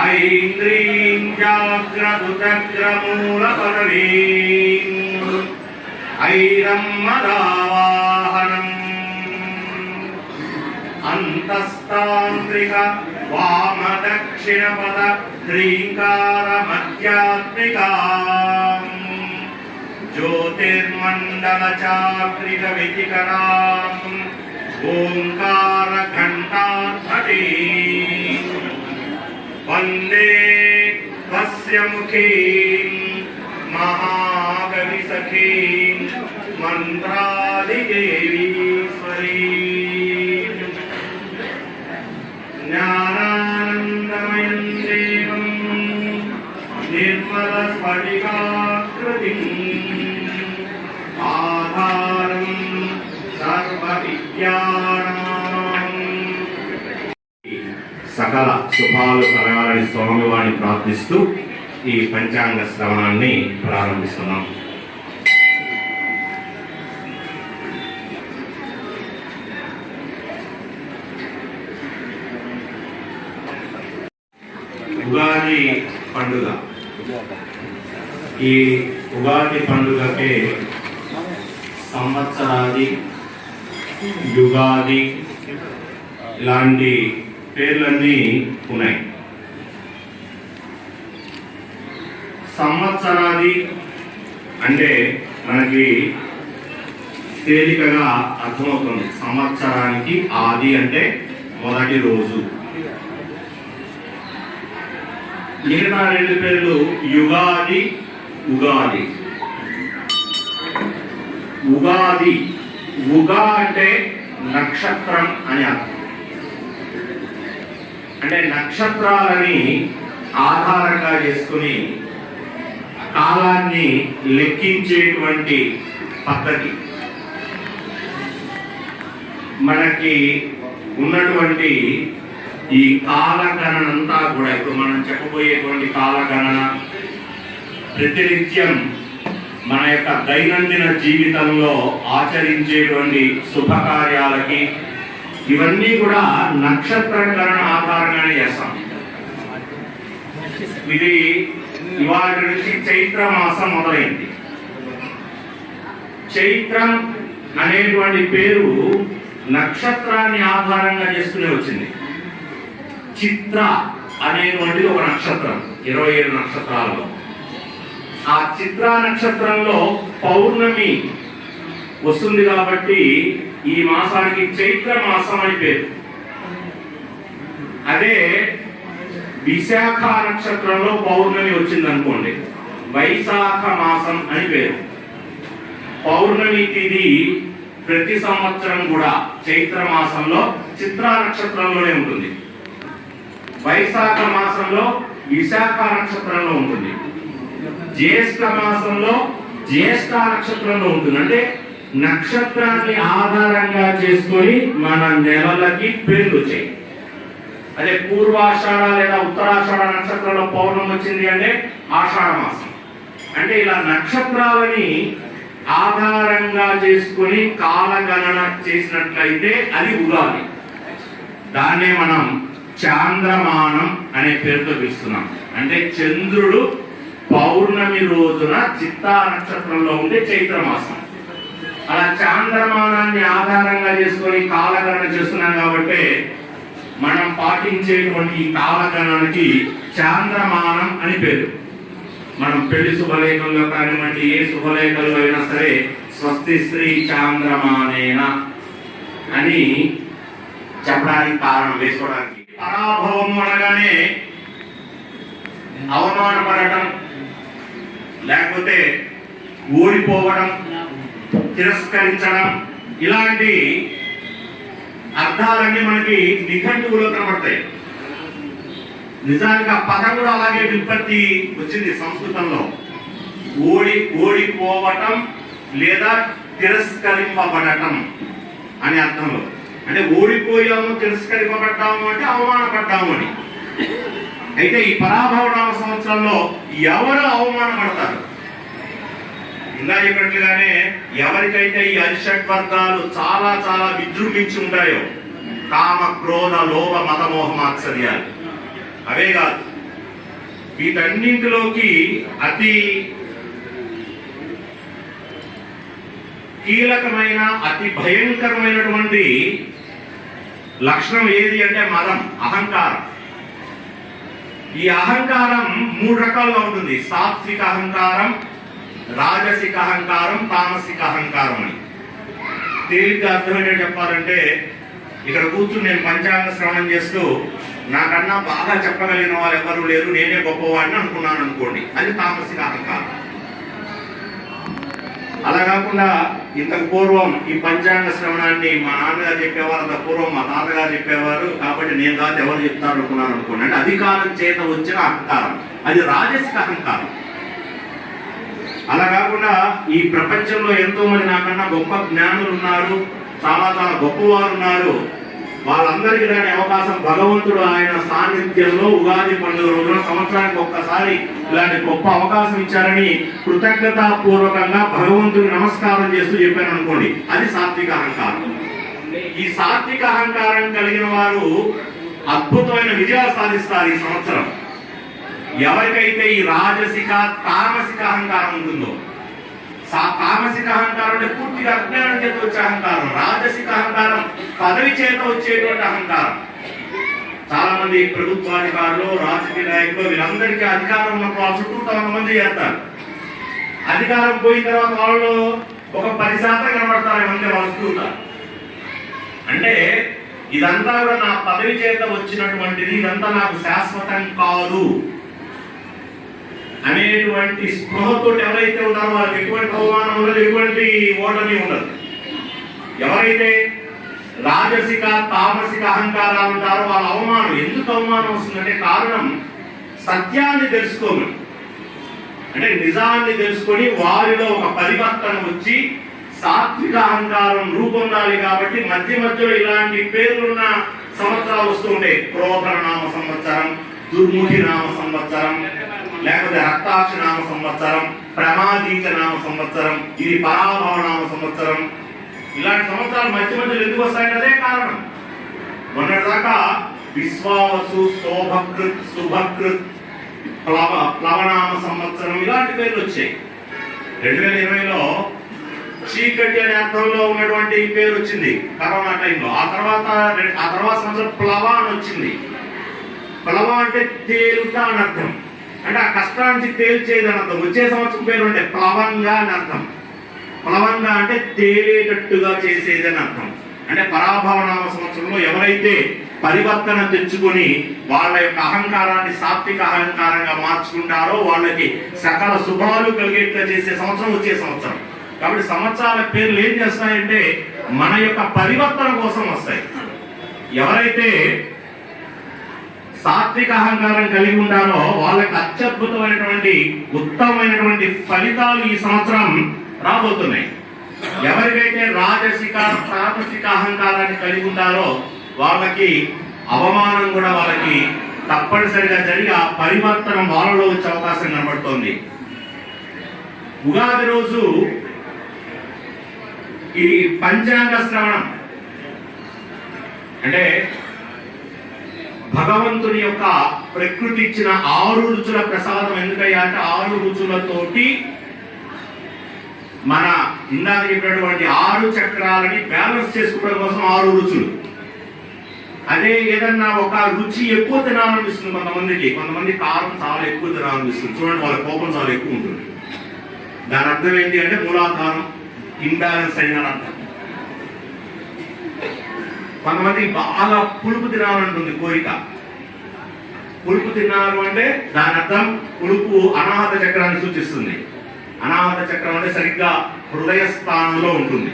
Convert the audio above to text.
ऐन्द्रीं जाग्रदुदग्रमूलपदवीम् ऐरं मदावाहनम् अन्तस्तान्त्रिक वामदक्षिणपद ह्रीङ्कारमध्यात्मिकाम् ज्योतिर्मण्डलचाक्रिकविधिकराम् ओङ्कारघण्टाध्वतीम् वन्दे तस्य मुखीं महाकविसखीं मन्त्रादिदेवीश्वरीं ज्ञानानन्दमयं देवं निर्मलस्फटिकाकृतिम् आधारं सर्वविद्यानाम् సకల శుభాలు కలగాలని స్వామివారిని ప్రార్థిస్తూ ఈ పంచాంగ శ్రవణాన్ని ప్రారంభిస్తున్నాం. ఉగాది పండుగ. ఈ ఉగాది పండుగకే సంవత్సరాది, యుగాది ఇలాంటి పేర్లన్నీ ఉన్నాయి. సంవత్సరాది అంటే మనకి తేలికగా అర్థమవుతుంది. సంవత్సరానికి ఆది అంటే మొదటి రోజు. మిగతా రెండు పేర్లు యుగాది, ఉగాది. ఉగాది ఉగా అంటే నక్షత్రం అని అర్థం. అంటే నక్షత్రాలని ఆధారంగా చేసుకుని కాలాన్ని లెక్కించేటువంటి పద్ధతి. మనకి ఉన్నటువంటి ఈ కాలగణన అంతా కూడా ఇప్పుడు మనం చెప్పబోయేటువంటి కాలగణన ప్రతినిత్యం మన యొక్క దైనందిన జీవితంలో ఆచరించేటువంటి శుభకార్యాలకి ఇవన్నీ కూడా నక్షత్ర గణన ఆధారంగానే చేస్తాం. ఇది ఇవాళ నుంచి చైత్ర మాసం మొదలైంది. చైత్రం అనేటువంటి పేరు నక్షత్రాన్ని ఆధారంగా చేసుకునే వచ్చింది. చిత్ర అనేటువంటిది ఒక నక్షత్రం, 27 నక్షత్రాలలో. ఆ చిత్ర నక్షత్రంలో పౌర్ణమి వస్తుంది కాబట్టి ఈ మాసానికి చైత్ర మాసం అని పేరు. అదే విశాఖ నక్షత్రంలో పౌర్ణమి వచ్చింది అనుకోండి, వైశాఖ మాసం అని పేరు. పౌర్ణమి తిథి ప్రతి సంవత్సరం కూడా చైత్ర మాసంలో చిత్రా నక్షత్రంలోనే ఉంటుంది. వైశాఖ మాసంలో విశాఖ నక్షత్రంలో ఉంటుంది. జ్యేష్ఠ మాసంలో జ్యేష్ఠ నక్షత్రంలో ఉంటుంది. అంటే నక్షత్రాన్ని ఆధారంగా చేసుకొని మన నెలలకి పేర్లు వచ్చాయి. అదే పూర్వాషాఢ లేదా ఉత్తరాషాఢ నక్షత్రంలో పౌర్ణమి వచ్చింది అంటే ఆషాఢ మాసం. అంటే ఇలా నక్షత్రాలని ఆధారంగా చేసుకొని కాలగణన చేసినట్లయితే అది ఉగాది. దాన్నే మనం చాంద్రమానం అనే పేరుతో పిలుస్తున్నాం. అంటే చంద్రుడు పౌర్ణమి రోజున చిత్తా నక్షత్రంలో ఉండే చైత్ర మాసం. అలా చాంద్రమానాన్ని ఆధారంగా చేసుకొని కాలగణన చేస్తున్నాం కాబట్టి మనం పాటించేటువంటి ఈ కాలగణనకి చాంద్రమానం అని పేరు. మనం పెళ్లి శుభలేఖల్లో కానివ్వండి, ఏ శుభలేఖల్లో అయినా సరే స్వస్తి శ్రీ చాంద్రమానేన అని చెప్పడానికి కారణం, వేసుకోవడానికి. పరాభవం అనగానే అవమానపడటం, లేకపోతే ఓడిపోవడం, తిరస్కరించడం, ఇలాంటి అర్థాలన్నీ మనకి నిఘంటువులో కనబడతాయి. నిజానికి ఆ పదం కూడా అలాగే విపత్తి వచ్చింది సంస్కృతంలో. ఓడిపోవటం లేదా తిరస్కరింపబడటం అనే అర్థంలో. అంటే ఓడిపోయాము, తిరస్కరింపబడ్డాము అంటే అవమానపడ్డాము అని. అయితే ఈ పరాభవ నామ సంవత్సరంలో ఎవరు అవమానపడతారు? ఇందా చెప్పినట్లుగానే ఎవరికైతే ఈ అరిషడ్ వర్గాలు చాలా చాలా విజృంభించి ఉంటాయో కామ క్రోధ లోభ మద మోహ మాత్సర్యాలు. అవే కాదు, వీటన్నింటిలోకి అతి కీలకమైన అతి భయంకరమైనటువంటి లక్షణం ఏది అంటే మదం, అహంకారం. ఈ అహంకారం 3 రకాలుగా ఉంటుంది: సాత్విక అహంకారం, రాజసిక అహంకారం, తామసిక అహంకారం అని. తేలిగ్గా అర్థమయ్యేది చెప్పాలంటే, ఇక్కడ కూర్చుని నేను పంచాంగ శ్రవణం చేస్తూ నాకన్నా బాగా చెప్పగలిగిన వాళ్ళు ఎవరు లేరు, నేనే గొప్పవాడిని అనుకున్నాను అనుకోండి, అది తామసిక అహంకారం. అలా కాకుండా ఇంతకు పూర్వం ఈ పంచాంగ శ్రవణాన్ని మా నాన్నగారు చెప్పేవారు, అంత పూర్వం మా తాతగారు చెప్పేవారు, కాబట్టి నేను కాదు ఎవరు చెప్తారు అనుకున్నాను అనుకోండి, అంటే అధికారం చేత వచ్చిన అహంకారం, అది రాజసిక అహంకారం. అలా కాకుండా ఈ ప్రపంచంలో ఎంతో మంది నాకన్నా గొప్ప జ్ఞానులు ఉన్నారు, చాలా చాలా గొప్పవారు ఉన్నారు, వాళ్ళందరికీ రాని అవకాశం భగవంతుడు ఆయన సాన్నిధ్యంలో ఉగాది పండుగ రోజున సంవత్సరానికి ఒక్కసారి ఇలాంటి గొప్ప అవకాశం ఇచ్చారని కృతజ్ఞతాపూర్వకంగా భగవంతుడికి నమస్కారం చేస్తూ చెప్పాను అనుకోండి, అది సాత్విక అహంకారం. ఈ సాత్విక అహంకారం కలిగిన వారు అద్భుతమైన విజయాలు సాధిస్తారు ఈ సంవత్సరం. ఎవరికైతే ఈ రాజసిక తామసిక అహంకారం ఉంటుందో, తామసిక అహంకారం అంటే పూర్తిగా అజ్ఞానం చేత వచ్చే అహంకారం, రాజసిక అహంకారం పదవి చేత వచ్చేటువంటి అహంకారం. చాలా మంది ప్రభుత్వాధికారులు, రాజకీయ నాయకులు, వీళ్ళందరికీ అధికారం ఉన్నప్పుడు వాళ్ళ చుట్టూ 100 మంది చేస్తారు. అధికారం పోయిన తర్వాత వాళ్ళు ఒక 10% కనబడతారు, మంది వాళ్ళు చుట్టూతారు. అంటే ఇదంతా కూడా నా పదవి చేత వచ్చినటువంటిది, ఇదంతా నాకు శాశ్వతం కాదు అనేటువంటి స్పృహతో ఎవరైతే ఉన్నారో వాళ్ళకి ఎటువంటి అవమానం ఉండదు, ఎటువంటి ఓటమి ఉండదు. ఎవరైతే రాజసిక తామసిక అహంకారాలు ఉంటారో వాళ్ళ అవమానం, ఎందుకు అవమానం వస్తుందంటే కారణం సత్యాన్ని తెలుసుకోమని, అంటే నిజాన్ని తెలుసుకొని వారిలో ఒక పరివర్తన వచ్చి సాత్విక అహంకారం రూపొందాలి. కాబట్టి మధ్య మధ్యలో ఇలాంటి పేర్లున్న సంవత్సరాలు వస్తూ ఉంటాయి. క్రోధ నామ సంవత్సరం, దుర్ముఖి నామ సంవత్సరం, లేకపోతే రక్తాక్ష నామ సంవత్సరం, ప్రమాదీక నామ సంవత్సరం, ఇది పరాభవ నామ సంవత్సరం. ఇలాంటి సంవత్సరాలు మధ్య మధ్యలో ఎందుకు వస్తాయంటే అదే కారణం. మొన్నటిదాకా విశ్వావసు, శోభకృత్, శుభకృత్, ప్లవనామ సంవత్సరం ఇలాంటి పేర్లు వచ్చాయి. 2020లో చీకటి అనే అర్థంలో ఉన్నటువంటి పేరు వచ్చింది కరోనా టైంలో. ఆ తర్వాత సంవత్సరం ప్లవ అని వచ్చింది. ప్లవ అంటే తేలుట అని అర్థం, అంటే ఆ కష్టానికి తేల్చేది అని అర్థం. వచ్చే సంవత్సరం పేరు అంటే ప్లవంగా అని అర్థం. ప్లవంగా అంటే తేలేటట్టుగా చేసేది అని అర్థం. అంటే పరాభవనామ సంవత్సరంలో ఎవరైతే పరివర్తన తెచ్చుకొని వాళ్ళ యొక్క అహంకారాన్ని సాత్విక అహంకారంగా మార్చుకుంటారో వాళ్ళకి సకల శుభాలు కలిగేట్టుగా చేసే సంవత్సరం వచ్చే సంవత్సరం. కాబట్టి సంవత్సరాల పేర్లు ఏం చేస్తాయంటే మన యొక్క పరివర్తన కోసం వస్తాయి. ఎవరైతే సాత్విక అహంకారం కలిగి ఉంటారో వాళ్ళకి అత్యద్భుతమైనటువంటి ఉత్తమమైనటువంటి ఫలితాలు ఈ సంవత్సరం రాబోతున్నాయి. ఎవరికైతే రాజసిక తామసిక అహంకారాన్ని కలిగి ఉంటారో వాళ్ళకి అవమానం కూడా వాళ్ళకి తప్పనిసరిగా జరిగి ఆ పరివర్తనం వాళ్ళలో వచ్చే అవకాశం కనబడుతోంది. ఉగాది రోజు ఈ పంచాంగ శ్రవణం అంటే భగవంతుని యొక్క ప్రకృతి ఇచ్చిన 6 రుచుల ప్రసాదం. ఎందుకయ్యా అంటే 6 రుచులతోటి మన ఇందాక చెప్పినటువంటి 6 చక్రాలని బ్యాలెన్స్ చేసుకోవడం కోసం 6 రుచులు. అదే ఏదన్నా ఒక రుచి ఎక్కువ తినాలనిపిస్తుంది కొంతమంది కారం చాలా ఎక్కువ తినాలనిపిస్తుంది. చూడండి, వాళ్ళ కోపం చాలా ఎక్కువ ఉంటుంది. దాని అర్థం ఏంటి అంటే మూలాధారం ఇంబ్యాలెన్స్ అయిన అర్థం. కొంతమంది బాగా పులుపు తినాలంటుంది కోరిక. పులుపు తిన్నారు అంటే దాని అర్థం పులుపు అనాహత చక్రాన్ని సూచిస్తుంది. అనాహత చక్రం అంటే సరిగ్గా హృదయ స్థానంలో ఉంటుంది.